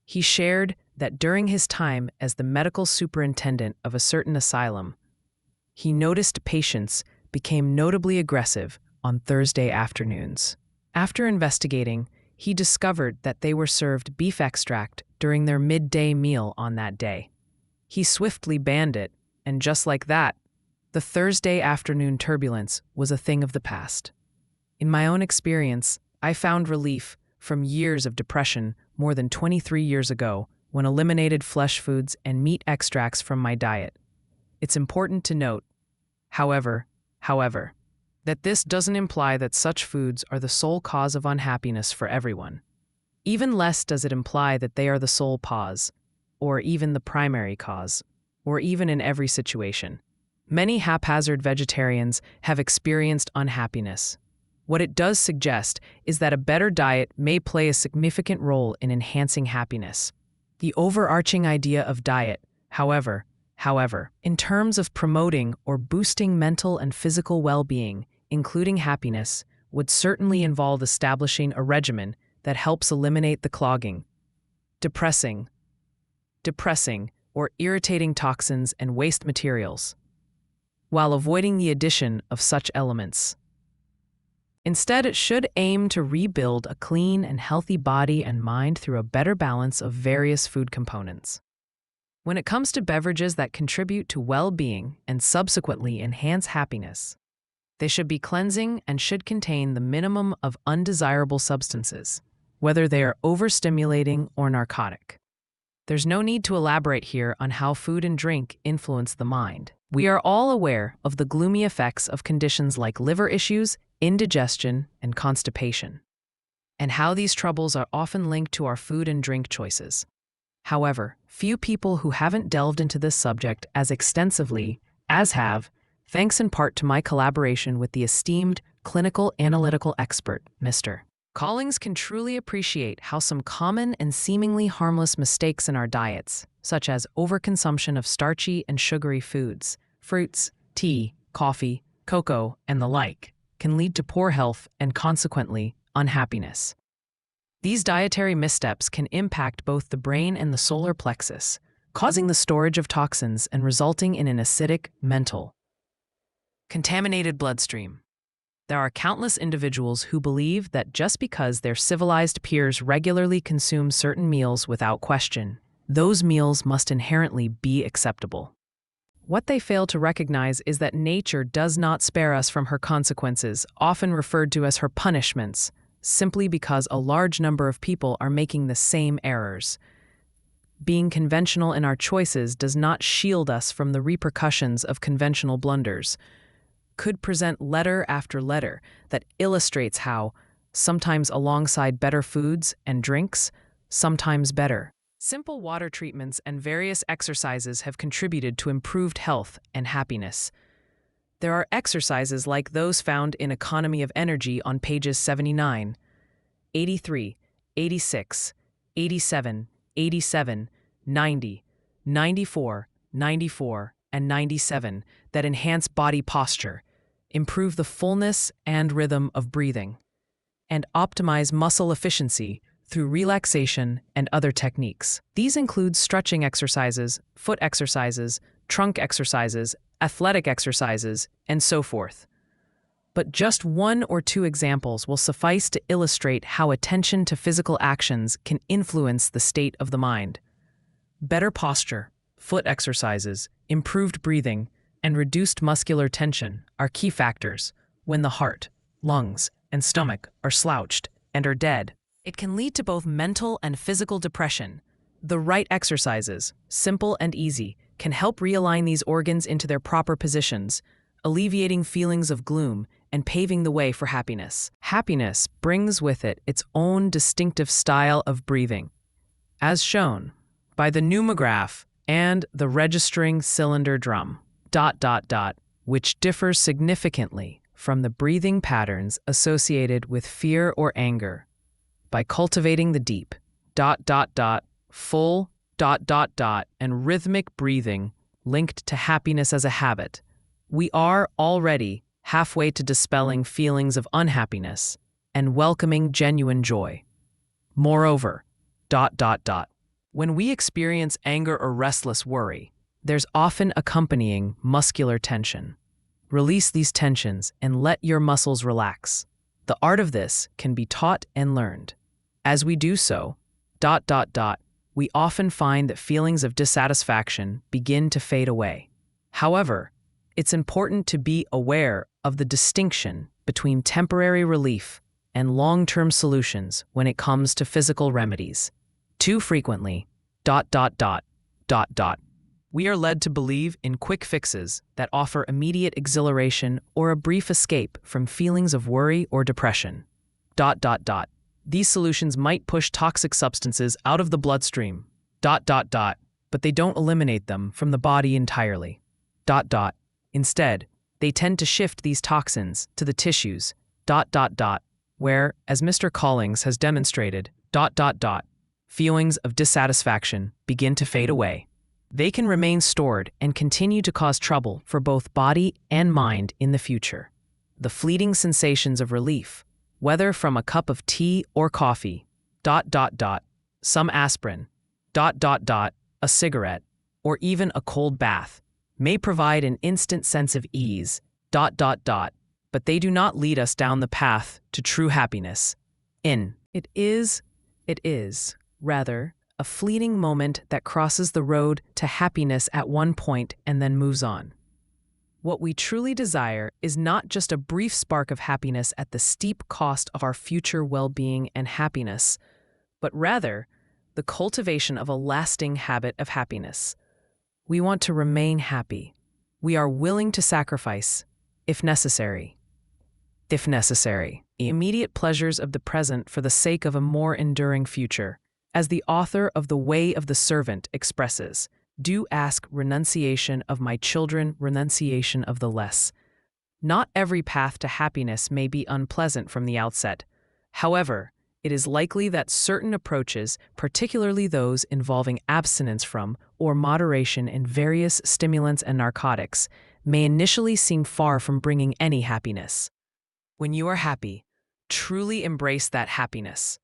S1: He shared that during his time as the medical superintendent of a certain asylum, he noticed patients became notably aggressive on Thursday afternoons. After investigating, he discovered that they were served beef extract during their midday meal on that day. He swiftly banned it, and just like that, the Thursday afternoon turbulence was a thing of the past. In my own experience, I found relief from years of depression more than 23 years ago when eliminated flesh foods and meat extracts from my diet. It's important to note, however, that this doesn't imply that such foods are the sole cause of unhappiness for everyone. Even less does it imply that they are the sole cause, or even the primary cause, or even in every situation. Many haphazard vegetarians have experienced unhappiness. What it does suggest is that a better diet may play a significant role in enhancing happiness. The overarching idea of diet, however, in terms of promoting or boosting mental and physical well-being, including happiness, would certainly involve establishing a regimen that helps eliminate the clogging, depressing, or irritating toxins and waste materials, while avoiding the addition of such elements. Instead, it should aim to rebuild a clean and healthy body and mind through a better balance of various food components. When it comes to beverages that contribute to well-being and subsequently enhance happiness, they should be cleansing and should contain the minimum of undesirable substances, whether they are overstimulating or narcotic. There's no need to elaborate here on how food and drink influence the mind. We are all aware of the gloomy effects of conditions like liver issues, indigestion, and constipation. and how these troubles are often linked to our food and drink choices. However, few people who haven't delved into this subject as extensively as have, thanks in part to my collaboration with the esteemed clinical analytical expert, Mr. Collings, can truly appreciate how some common and seemingly harmless mistakes in our diets, such as overconsumption of starchy and sugary foods, fruits, tea, coffee, cocoa, and the like, can lead to poor health and consequently unhappiness. These dietary missteps can impact both the brain and the solar plexus, causing the storage of toxins and resulting in an acidic, mental, contaminated bloodstream. There are countless individuals who believe that just because their civilized peers regularly consume certain meals without question, those meals must inherently be acceptable. What they fail to recognize is that nature does not spare us from her consequences, often referred to as her punishments, simply because a large number of people are making the same errors. Being conventional in our choices does not shield us from the repercussions of conventional blunders. Could present letter after letter that illustrates how, sometimes alongside better foods and drinks, sometimes better, simple water treatments and various exercises have contributed to improved health and happiness. There are exercises like those found in Economy of Energy on pages 79, 83, 86, 87, 87, 90, 94, 94, and 97 that enhance body posture, improve the fullness and rhythm of breathing, and optimize muscle efficiency through relaxation and other techniques. These include stretching exercises, foot exercises, trunk exercises, athletic exercises, and so forth. But just one or two examples will suffice to illustrate how attention to physical actions can influence the state of the mind. Better posture, foot exercises, improved breathing, and reduced muscular tension are key factors when the heart, lungs, and stomach are slouched and are dead. It can lead to both mental and physical depression. The right exercises, simple and easy, can help realign these organs into their proper positions, alleviating feelings of gloom and paving the way for happiness. Happiness brings with it its own distinctive style of breathing, as shown by the pneumograph and the registering cylinder drum, ... which differs significantly from the breathing patterns associated with fear or anger. By cultivating the deep, ... full ... and rhythmic breathing linked to happiness as a habit, we are already halfway to dispelling feelings of unhappiness and welcoming genuine joy. Moreover, ... when we experience anger or restless worry, there's often accompanying muscular tension. Release these tensions and let your muscles relax. The art of this can be taught and learned. As we do so, ... we often find that feelings of dissatisfaction begin to fade away. However, it's important to be aware of the distinction between temporary relief and long-term solutions when it comes to physical remedies. Too frequently, ... we are led to believe in quick fixes that offer immediate exhilaration or a brief escape from feelings of worry or depression. ... These solutions might push toxic substances out of the bloodstream, ... but they don't eliminate them from the body entirely. ... Instead, they tend to shift these toxins to the tissues, ... where, as Mr. Collings has demonstrated, ... feelings of dissatisfaction begin to fade away. They can remain stored and continue to cause trouble for both body and mind in the future. The fleeting sensations of relief, whether from a cup of tea or coffee, ... some aspirin, ... a cigarette, or even a cold bath, may provide an instant sense of ease, ... but they do not lead us down the path to true happiness. It is, rather, a fleeting moment that crosses the road to happiness at one point and then moves on. What we truly desire is not just a brief spark of happiness at the steep cost of our future well-being and happiness, but rather the cultivation of a lasting habit of happiness. We want to remain happy. We are willing to sacrifice, if necessary. if necessary, immediate pleasures of the present for the sake of a more enduring future. As the author of The Way of the Servant expresses, do ask renunciation of my children, renunciation of the less. Not every path to happiness may be unpleasant from the outset. However, it is likely that certain approaches, particularly those involving abstinence from or moderation in various stimulants and narcotics, may initially seem far from bringing any happiness. When you are happy, truly embrace that happiness.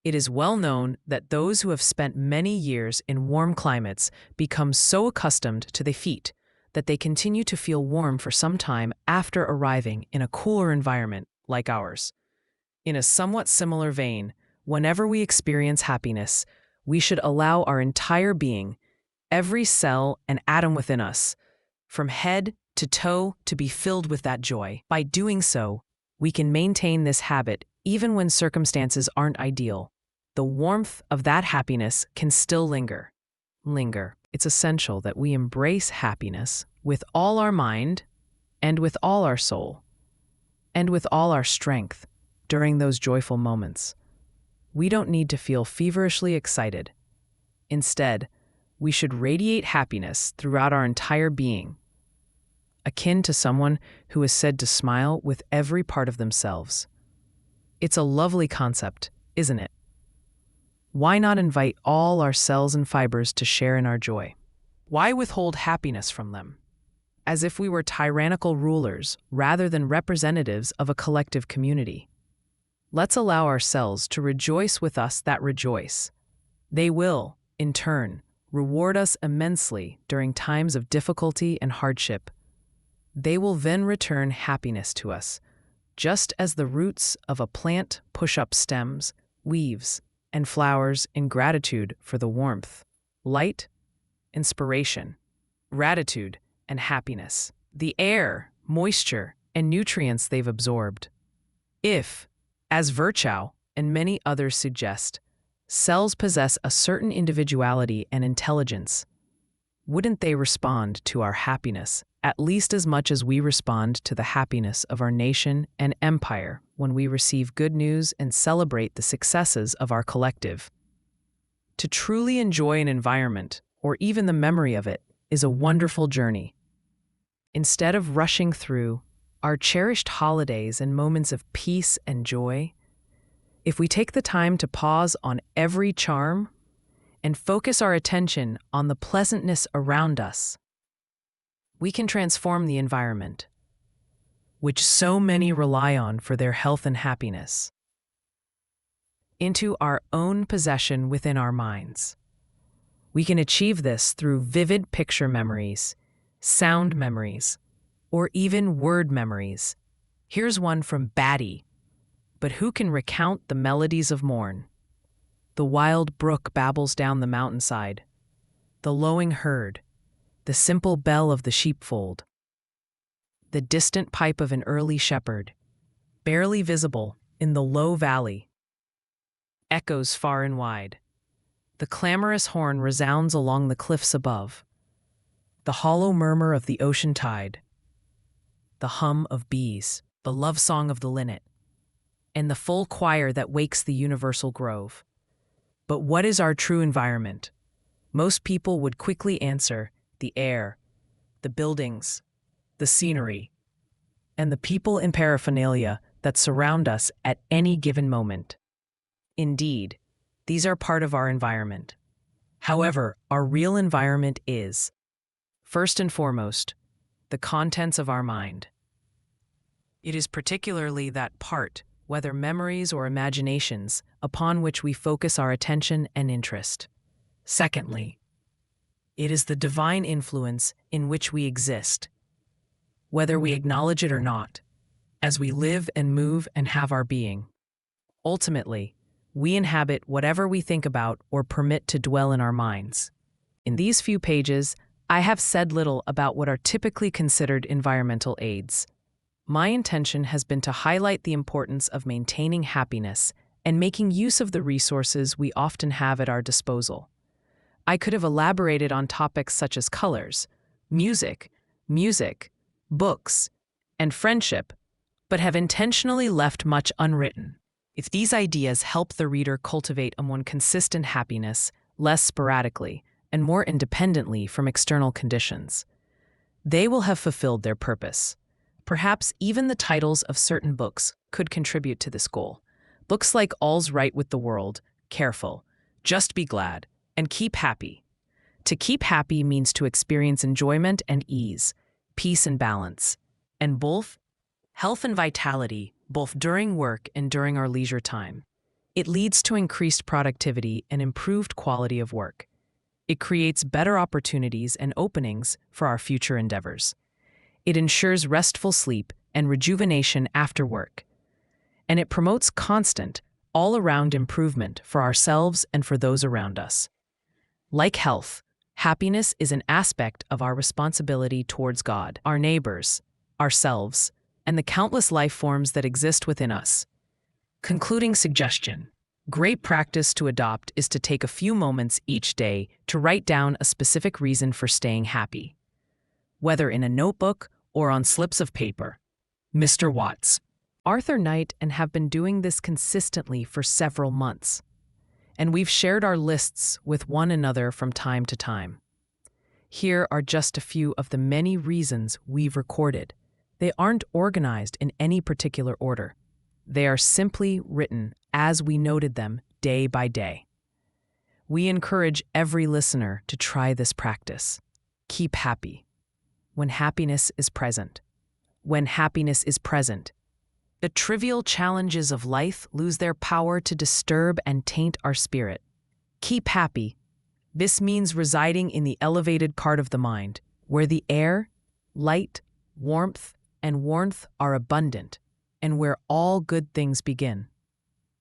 S1: It is well known that those who have spent many years in warm climates become so accustomed to the heat that they continue to feel warm for some time after arriving in a cooler environment like ours. In a somewhat similar vein, whenever we experience happiness, we should allow our entire being, every cell and atom within us, from head to toe, to be filled with that joy. By doing so, we can maintain this habit even when circumstances aren't ideal. The warmth of that happiness can still linger. It's essential that we embrace happiness with all our mind and with all our soul and with all our strength during those joyful moments. We don't need to feel feverishly excited. Instead, we should radiate happiness throughout our entire being, akin to someone who is said to smile with every part of themselves. It's a lovely concept, isn't it? Why not invite all our cells and fibers to share in our joy? Why withhold happiness from them? As if we were tyrannical rulers rather than representatives of a collective community. Let's allow ourselves to rejoice with us that rejoice. They will, in turn, reward us immensely during times of difficulty and hardship. They will then return happiness to us, just as the roots of a plant push up stems, leaves, and flowers in gratitude for the warmth, light, inspiration, gratitude, and happiness, the air, moisture, and nutrients they've absorbed. If, as Virchow and many others suggest, cells possess a certain individuality and intelligence, wouldn't they respond to our happiness at least as much as we respond to the happiness of our nation and empire when we receive good news and celebrate the successes of our collective? To truly enjoy an environment, or even the memory of it, is a wonderful journey. Instead of rushing through our cherished holidays and moments of peace and joy, if we take the time to pause on every charm and focus our attention on the pleasantness around us, we can transform the environment, which so many rely on for their health and happiness, into our own possession within our minds. We can achieve this through vivid picture memories, sound memories, or even word memories. Here's one from Batty. But who can recount the melodies of morn? The wild brook babbles down the mountainside, the lowing herd, the simple bell of the sheepfold, the distant pipe of an early shepherd, barely visible in the low valley, echoes far and wide. The clamorous horn resounds along the cliffs above, the hollow murmur of the ocean tide, the hum of bees, the love song of the linnet, and the full choir that wakes the universal grove. But what is our true environment? Most people would quickly answer the air, the buildings, the scenery, and the people and paraphernalia that surround us at any given moment. Indeed, these are part of our environment. However, our real environment is, first and foremost, the contents of our mind. It is particularly that part, whether memories or imaginations, upon which we focus our attention and interest. Secondly, it is the divine influence in which we exist, whether we acknowledge it or not, as we live and move and have our being. Ultimately, we inhabit whatever we think about or permit to dwell in our minds. In these few pages, I have said little about what are typically considered environmental aids. My intention has been to highlight the importance of maintaining happiness and making use of the resources we often have at our disposal. I could have elaborated on topics such as colors, music, books, and friendship, but have intentionally left much unwritten. If these ideas help the reader cultivate a more consistent happiness, less sporadically, and more independently from external conditions, they will have fulfilled their purpose. Perhaps even the titles of certain books could contribute to this goal. Books like All's Right with the World, Careful, Just Be Glad, and Keep Happy. To keep happy means to experience enjoyment and ease, peace and balance, and both health and vitality, both during work and during our leisure time. It leads to increased productivity and improved quality of work. It creates better opportunities and openings for our future endeavors. It ensures restful sleep and rejuvenation after work. And it promotes constant, all-around improvement for ourselves and for those around us. Like health, happiness is an aspect of our responsibility towards God, our neighbors, ourselves, and the countless life forms that exist within us. Concluding suggestion. Great practice to adopt is to take a few moments each day to write down a specific reason for staying happy, whether in a notebook or on slips of paper. Mr. Watts. Arthur Knight and have been doing this consistently for several months, and we've shared our lists with one another from time to time. Here are just a few of the many reasons we've recorded. They aren't organized in any particular order. They are simply written as we noted them day by day. We encourage every listener to try this practice. Keep happy. When happiness is present. When happiness is present, the trivial challenges of life lose their power to disturb and taint our spirit. Keep happy. This means residing in the elevated part of the mind, where the air, light, warmth are abundant, and where all good things begin.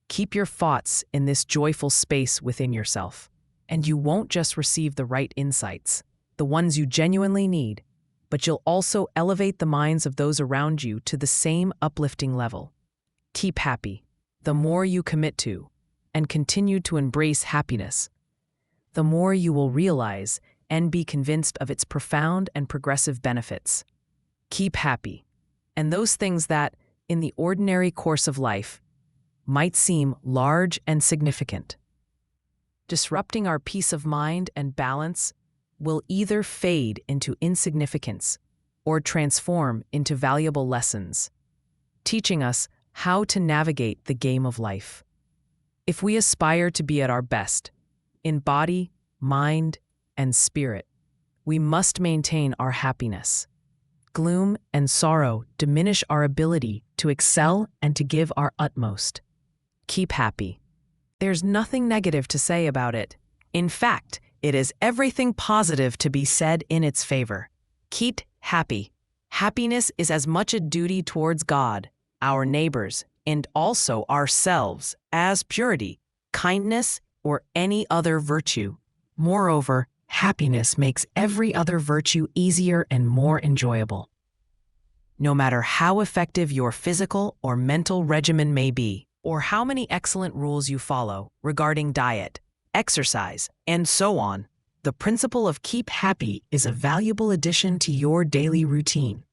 S1: Keep your thoughts in this joyful space within yourself, and you won't just receive the right insights, the ones you genuinely need, but you'll also elevate the minds of those around you to the same uplifting level. Keep happy. The more you commit to and continue to embrace happiness, the more you will realize and be convinced of its profound and progressive benefits. Keep happy. And those things that, in the ordinary course of life, might seem large and significant, disrupting our peace of mind and balance, will either fade into insignificance or transform into valuable lessons, teaching us how to navigate the game of life. If we aspire to be at our best, in body, mind, and spirit, we must maintain our happiness. Gloom and sorrow diminish our ability to excel and to give our utmost. Keep happy. There's nothing negative to say about it. In fact, it is everything positive to be said in its favor. Keep happy. Happiness is as much a duty towards God, our neighbors, and also ourselves as purity, kindness, or any other virtue. Moreover, happiness makes every other virtue easier and more enjoyable. No matter how effective your physical or mental regimen may be, or how many excellent rules you follow regarding diet, exercise, and so on, the principle of keep happy is a valuable addition to your daily routine.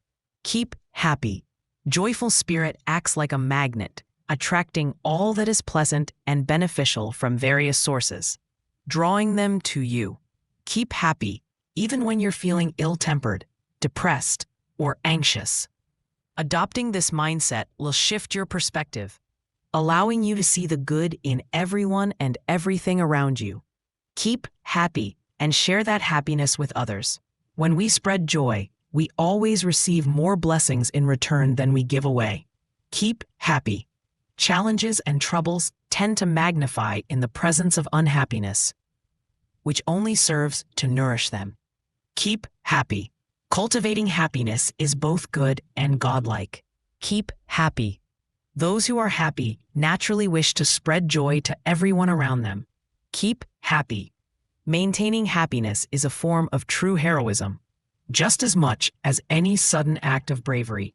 S1: Keep happy. Joyful spirit acts like a magnet, attracting all that is pleasant and beneficial from various sources, drawing them to you. Keep happy, even when you're feeling ill-tempered, depressed, or anxious. Adopting this mindset will shift your perspective, allowing you to see the good in everyone and everything around you. Keep happy and share that happiness with others. When we spread joy, we always receive more blessings in return than we give away. Keep happy. Challenges and troubles tend to magnify in the presence of unhappiness, which only serves to nourish them. Keep happy. Cultivating happiness is both good and godlike. Keep happy. Those who are happy naturally wish to spread joy to everyone around them. Keep happy. Maintaining happiness is a form of true heroism, just as much as any sudden act of bravery.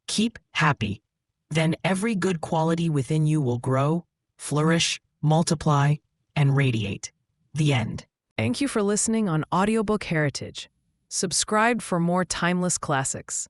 S1: Keep happy. Then every good quality within you will grow, flourish, multiply, and radiate. The end. Thank you for listening on AudioBook Heritage. Subscribe for more timeless classics.